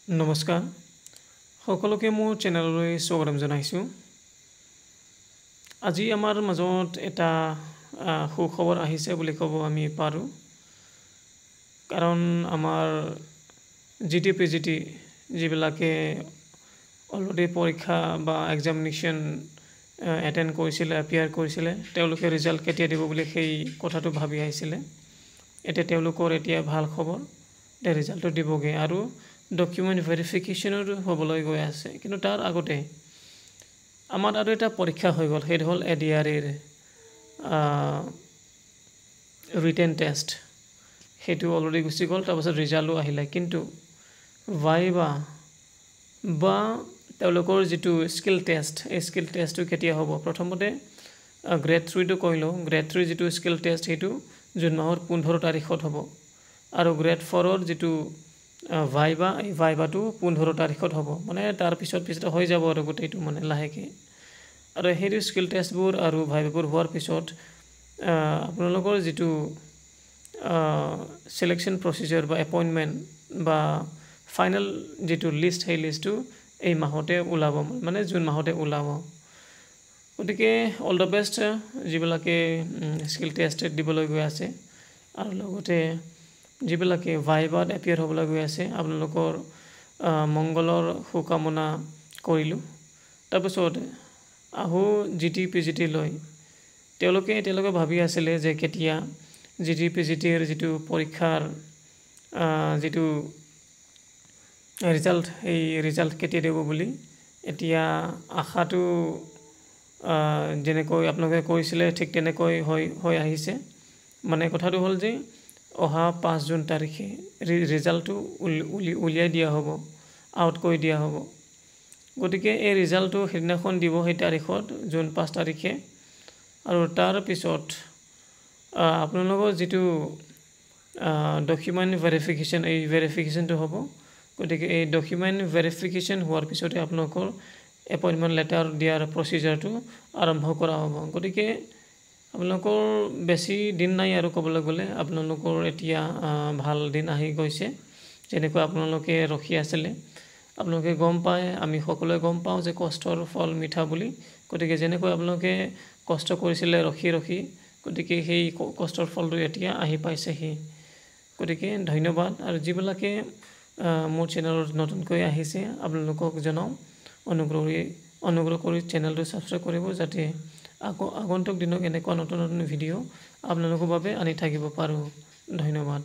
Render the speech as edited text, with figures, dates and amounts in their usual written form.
নমস্কাৰ সকলোকে মোৰ চেনেললৈ স্বাগতম জনাইছোঁ। আজি আমাৰ মাজত এটা সুখবৰ আহিছে বুলি ক'ব আমি পাৰোঁ। কাৰণ আমাৰ জিটি যিবিলাকে অলৰেডি পৰীক্ষা বা এক্সামিনেশ্যন এটেণ্ড কৰিছিলে, এপিয়াৰ কৰিছিলে, তেওঁলোকে ৰিজাল্ট কেতিয়া দিব বুলি সেই কথাটো ভাবি আহিছিলে। এতিয়া তেওঁলোকৰ এতিয়া ভাল খবৰ, ৰিজাল্টটো দিবগৈ আৰু ডকুমেণ্ট ভেৰিফিকেশ্যনৰ হ'বলৈ গৈ আছে। কিন্তু তাৰ আগতে আমাৰ আৰু এটা পৰীক্ষা হৈ গ'ল, সেইটো হ'ল ADREৰ ৰিটেন টেষ্ট। সেইটো অলৰেডি গুচি গ'ল, তাৰপাছত ৰিজাল্টো আহিলে। কিন্তু ভাইবা বা তেওঁলোকৰ যিটো স্কিল টেষ্ট, এই স্কিল টেষ্টটো কেতিয়া হ'ব? প্ৰথমতে গ্ৰেড 3টো কৈ লওঁ। গ্ৰেড 3 যিটো স্কিল টেষ্ট সেইটো জুন মাহৰ 15 তাৰিখত হ'ব। আৰু গ্ৰেড 4ৰ যিটো ভাইবা, এই ভাইবাটো 15 তাৰিখত হ'ব। মানে তাৰ পিছত হৈ যাব আৰু গোটেইটো মানে লাহেকৈ। আৰু সেইটো স্কিল টেষ্টবোৰ আৰু ভাইবাবোৰ হোৱাৰ পিছত আপোনালোকৰ যিটো চিলেকশ্যন প্ৰচিজাৰ বা এপইণ্টমেণ্ট বা ফাইনেল যিটো লিষ্ট, সেই লিষ্টটো এই মাহতে ওলাব, মানে জুন মাহতে ওলাব। গতিকে অল দ্য বেষ্ট যিবিলাকে স্কিল টেষ্ট দিবলৈ গৈ আছে আৰু লগতে যিবিলাকে ভাইবাত এপিয়াৰ হ'বলৈ গৈ আছে, আপোনালোকৰ মংগলৰ শুভকামনা কৰিলোঁ। তাৰপিছত আহোঁ GT লৈ। তেওঁলোকে ভাবি আছিলে যে কেতিয়া GTৰ যিটো পৰীক্ষাৰ যিটো ৰিজাল্ট, এই ৰিজাল্ট কেতিয়া দিব বুলি। এতিয়া আশাটো যেনেকৈ আপোনালোকে কৰিছিলে ঠিক তেনেকৈ হৈ আহিছে। মানে কথাটো হ'ল যে অহা 5 জুন তাৰিখে ৰিজাল্টটো উলিয়াই দিয়া হ'ব, আউট কৰি দিয়া হ'ব। গতিকে এই ৰিজাল্টটো সেইদিনাখন দিব, সেই তাৰিখত জুন 5 তাৰিখে। আৰু তাৰপিছত আপোনালোকৰ যিটো ডকুমেণ্ট ভেৰিফিকেশ্যন, এই ভেৰিফিকেশ্যনটো হ'ব। গতিকে এই ডকুমেণ্ট ভেৰিফিকেশ্যন হোৱাৰ পিছতে আপোনালোকৰ এপইণ্টমেণ্ট লেটাৰ দিয়াৰ প্ৰচিজাৰটো আৰম্ভ কৰা হ'ব। গতিকে আপোনালোকৰ বেছি দিন নাই আৰু ক'বলৈ গ'লে। আপোনালোকৰ এতিয়া ভাল দিন আহি গৈছে, যেনেকৈ আপোনালোকে ৰখি আছিলে। আপোনালোকে গম পায়, আমি সকলোৱে গম পাওঁ যে কষ্টৰ ফল মিঠা বুলি। গতিকে যেনেকৈ আপোনালোকে কষ্ট কৰিছিলে ৰখি, গতিকে সেই কষ্টৰ ফলটো এতিয়া আহি পাইছেহি। গতিকে ধন্যবাদ। আৰু যিবিলাকে মোৰ চেনেলত নতুনকৈ আহিছে, আপোনালোকক জনাওঁ অনুগ্ৰহ কৰি চেনেলটো ছাবস্ক্ৰাইব কৰিব, যাতে আগন্তুক দিনত এনেকুৱা নতুন ভিডিঅ' আপোনালোকৰ বাবে আনি থাকিব পাৰোঁ। ধন্যবাদ।